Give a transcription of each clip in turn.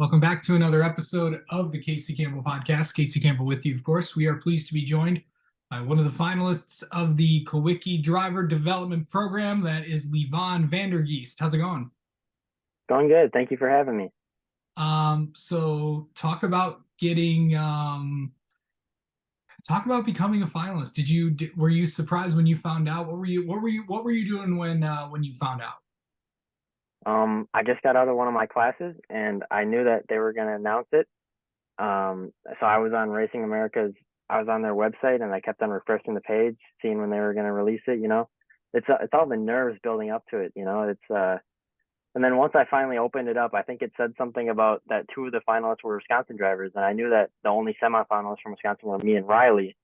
Welcome back to another episode of the Casey Campbell podcast. Casey Campbell with you, of course. We are pleased to be joined by one of the finalists of the Kulwicki Driver Development Program. That is Levon Van Der Geest. How's it going? Going good. Thank you for having me. So talk about talk about becoming a finalist. Were you surprised when you found out? What were you doing when you found out? I just got out of one of my classes and I knew that they were going to announce it. So I was on Racing America's, I was on their website and I kept on refreshing the page, seeing when they were going to release it, It's all the nerves building up to it, and then once I finally opened it up, I think it said something about that two of the finalists were Wisconsin drivers, and I knew that the only semifinalists from Wisconsin were me and Riley.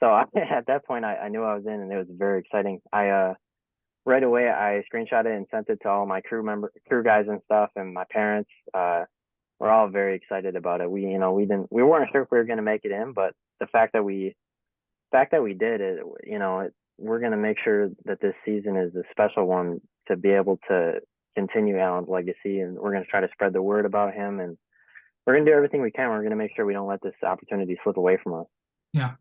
So at that point, I knew I was in, and it was very exciting. Right away, I screenshot it and sent it to all my crew guys and stuff, and my parents. We're all very excited about it. We weren't sure if we were going to make it in, but the fact that we did it, we're going to make sure that this season is a special one to be able to continue Alan's legacy, and we're going to try to spread the word about him, and we're going to do everything we can. We're going to make sure we don't let this opportunity slip away from us. Yeah.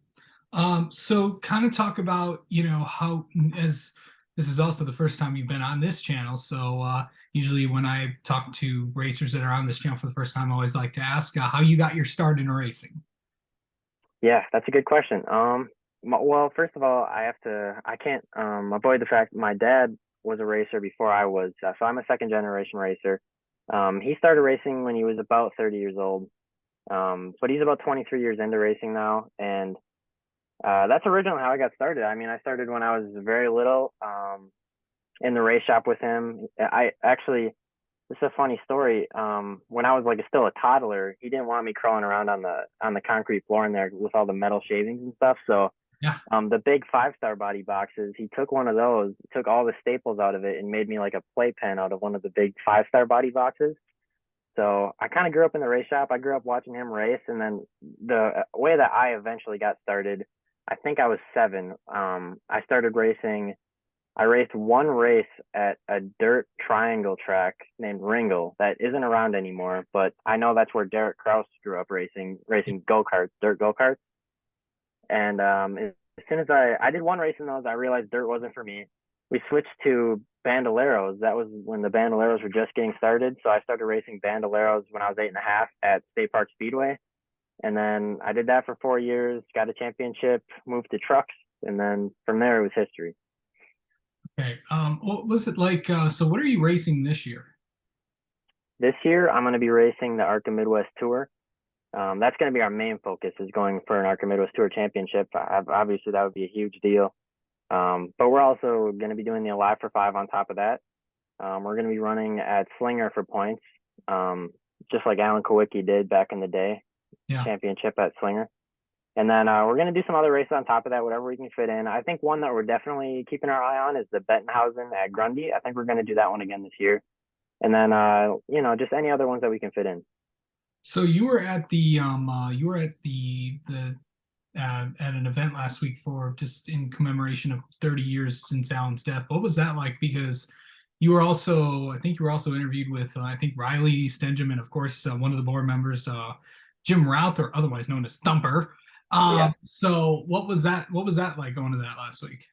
So kind of talk about, how, as this is also the first time you've been on this channel. So usually when I talk to racers that are on this channel for the first time, I always like to ask how you got your start in racing. Yeah, that's a good question. Well, first of all, I can't avoid the fact my dad was a racer before I was. So I'm a second generation racer. He started racing when he was about 30 years old. But he's about 23 years into racing now. And that's originally how I got started. I mean, I started when I was very little, in the race shop with him. This is a funny story. When I was still a toddler, he didn't want me crawling around on the concrete floor in there with all the metal shavings and stuff. So Yeah. the big 5-star body boxes, he took one of those, took all the staples out of it, and made me like a playpen out of one of the big 5-star body boxes. So I kind of grew up in the race shop. I grew up watching him race, and then the way that I eventually got started, I think I was 7. I started racing. I raced one race at a dirt triangle track named Ringle that isn't around anymore, but I know that's where Derek Kraus grew up racing go-karts, dirt go-karts. And as soon as I did one race in those, I realized dirt wasn't for me. We switched to bandoleros. That was when the bandoleros were just getting started. So I started racing bandoleros when I was 8.5 at State Park Speedway. And then I did that for 4 years, got a championship, moved to trucks, and then from there it was history. Okay. What was it like? So what are you racing this year? This year, I'm going to be racing the ARCA Midwest Tour. That's going to be our main focus, is going for an ARCA Midwest Tour championship. Obviously, that would be a huge deal. But we're also going to be doing the Alive for 5 on top of that. We're going to be running at Slinger for points, just like Alan Kulwicki did back in the day, Yeah. championship at Slinger. And then we're going to do some other races on top of that, whatever we can fit in. I think one that we're definitely keeping our eye on is the Bettenhausen at Grundy. I think we're going to do that one again this year. And then, just any other ones that we can fit in. So you were at the at an event last week for just in commemoration of 30 years since Alan's death. What was that like? Because I think you were also interviewed with I think Riley Stenjum, and of course one of the board members, Jim Routh, or otherwise known as Thumper. Yeah. So what was that like going to that last week?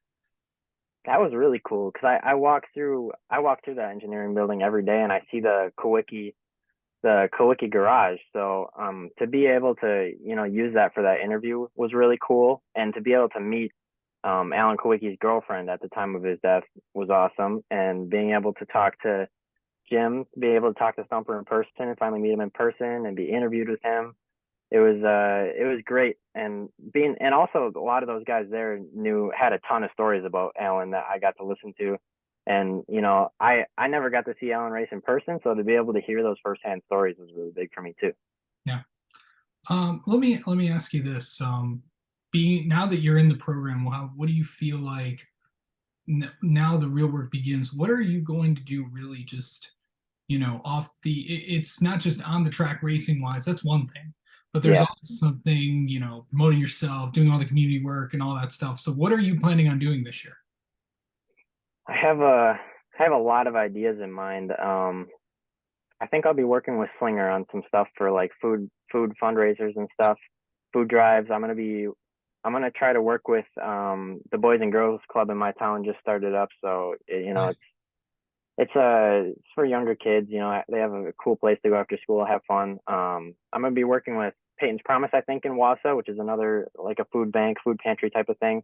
That was really cool because I walk through that engineering building every day, and I see the Kulwicki garage. So to be able to use that for that interview was really cool, and to be able to meet Alan Kulwicki's girlfriend at the time of his death was awesome. And being able to talk to Jim, be able to talk to Thumper in person and finally meet him in person and be interviewed with him, it was great. And also a lot of those guys there had a ton of stories about Alan that I got to listen to. And I never got to see Alan race in person, so to be able to hear those firsthand stories was really big for me too. Yeah. Let me ask you this. Being now that you're in the program, what do you feel like now the real work begins? What are you going to do really just, it's not just on the track racing wise, that's one thing, but there's Yeah, also something, promoting yourself, doing all the community work and all that stuff. So what are you planning on doing this year? I have a lot of ideas in mind. I think I'll be working with Slinger on some stuff for like food fundraisers and stuff, food drives. I'm gonna try to work with the Boys and Girls Club in my town just started up, so Nice. it's for younger kids. They have a cool place to go after school, have fun. I'm gonna be working with Peyton's Promise, I think, in Wausau, which is another like a food bank, food pantry type of thing.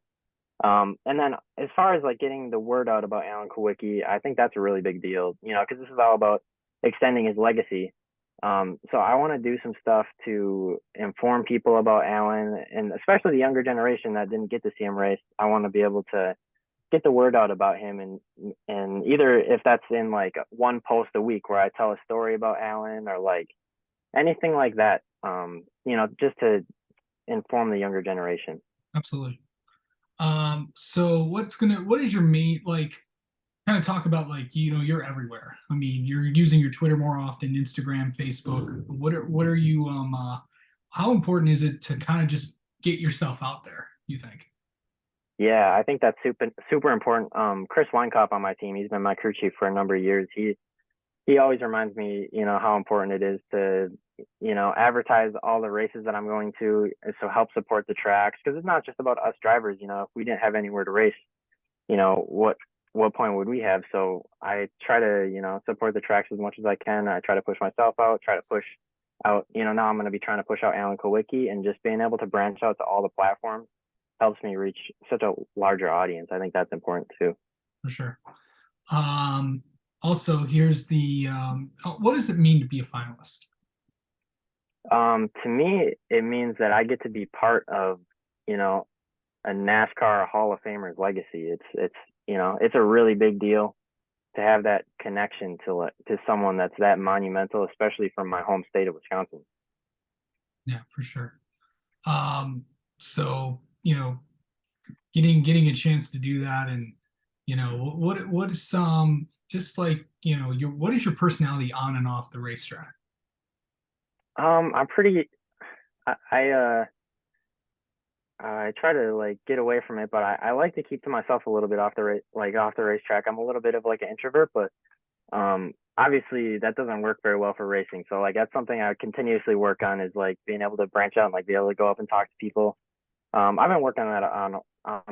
And then as far as like getting the word out about Alan Kulwicki, I think that's a really big deal, because this is all about extending his legacy. So I want to do some stuff to inform people about Alan, and especially the younger generation that didn't get to see him race. I want to be able to get the word out about him, and either if that's in like one post a week where I tell a story about Alan or like anything like that, just to inform the younger generation. Absolutely. So what is your main, like, kind of talk about, like, you're everywhere. I mean, you're using your Twitter more often, Instagram, Facebook. What are you how important is it to kind of just get yourself out there, you think? Yeah, I think that's super important. Chris Weinkopf on my team, he's been my crew chief for a number of years. He always reminds me, how important it is to, advertise all the races that I'm going to, so help support the tracks, because it's not just about us drivers. If we didn't have anywhere to race, what point would we have? So I try to, support the tracks as much as I can. I try to push myself out, try to push out, now I'm going to be trying to push out Alan Kulwicki, and just being able to branch out to all the platforms helps me reach such a larger audience. I think that's important too. For sure. Um, Also, here's the what does it mean to be a finalist? To me, it means that I get to be part of, you know, a NASCAR Hall of Famer's legacy. It's a really big deal to have that connection to someone that's that monumental, especially from my home state of Wisconsin. Yeah, for sure. So, getting a chance to do that, and what is just like, your what is your personality on and off the racetrack? I'm pretty. I I try to like get away from it, but I like to keep to myself a little bit off the racetrack. I'm a little bit of like an introvert, but obviously that doesn't work very well for racing. So like that's something I continuously work on, is like being able to branch out and like be able to go up and talk to people. I've been working on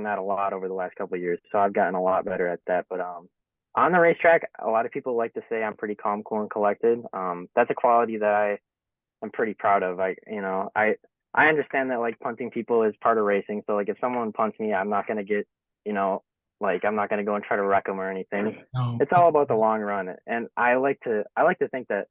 that a lot over the last couple of years, so I've gotten a lot better at that. But on the racetrack, a lot of people like to say I'm pretty calm, cool, and collected. That's a quality that I'm pretty proud of. I understand that like punting people is part of racing. So like if someone punts me, I'm not gonna get, you know, like I'm not gonna go and try to wreck them or anything. No. It's all about the long run, and I like to think that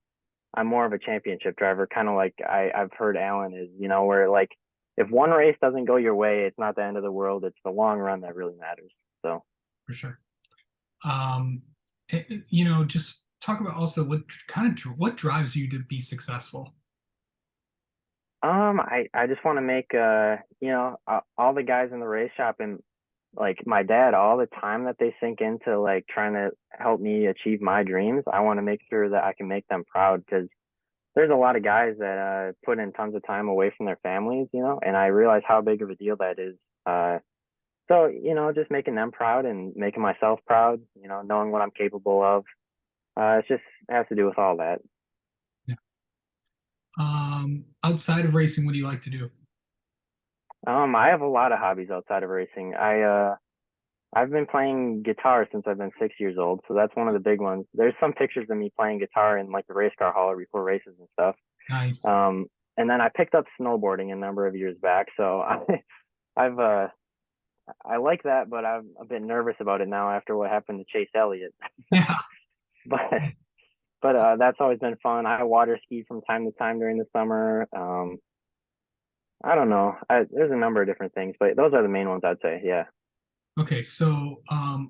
I'm more of a championship driver, kind of like I've heard Alan is, where like if one race doesn't go your way, it's not the end of the world. It's the long run that really matters. So For sure. Um, just talk about also what drives you to be successful. I just want to make all the guys in the race shop and like my dad, all the time that they sink into like trying to help me achieve my dreams. I want to make sure that I can make them proud, because there's a lot of guys that put in tons of time away from their families, and I realize how big of a deal that is. So, just making them proud and making myself proud, knowing what I'm capable of. It just has to do with all that. Yeah. Outside of racing, what do you like to do? I have a lot of hobbies outside of racing. I've been playing guitar since I've been 6 years old, so that's one of the big ones. There's some pictures of me playing guitar in like the race car hall before races and stuff. Nice. Um, and then I picked up snowboarding a number of years back, so I've I like that, but I'm a bit nervous about it now after what happened to Chase Elliott. Yeah. but that's always been fun. I water ski from time to time during the summer. I don't know. There's a number of different things, but those are the main ones I'd say. Yeah. Okay, so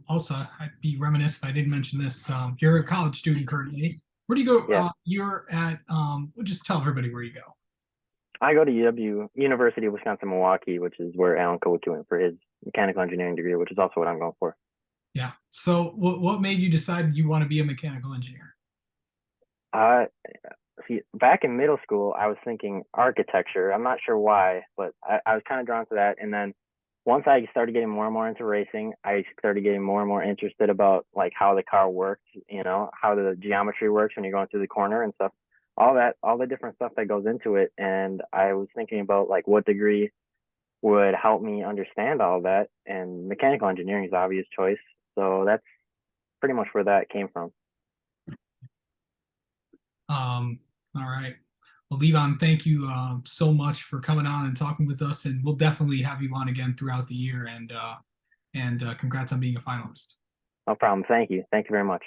also I'd be remiss if I didn't mention this. You're a college student currently. Where do you go? Yeah. You're at well, just tell everybody where you go. I go to UW, University of Wisconsin-Milwaukee, which is where Alan Kulwicki went for his mechanical engineering degree, which is also what I'm going for. Yeah. So what made you decide you want to be a mechanical engineer? Uh, See, back in middle school, I was thinking architecture. I'm not sure why, but I was kind of drawn to that. And then once I started getting more and more into racing, I started getting more and more interested about like how the car works, you know, how the geometry works when you're going through the corner and stuff, all that, all the different stuff that goes into it. And I was thinking about like what degree would help me understand all that, and mechanical engineering is the obvious choice. So that's pretty much where that came from. All right. Well, Levon, thank you so much for coming on and talking with us, and we'll definitely have you on again throughout the year. And congrats on being a finalist. No problem. Thank you. Thank you very much.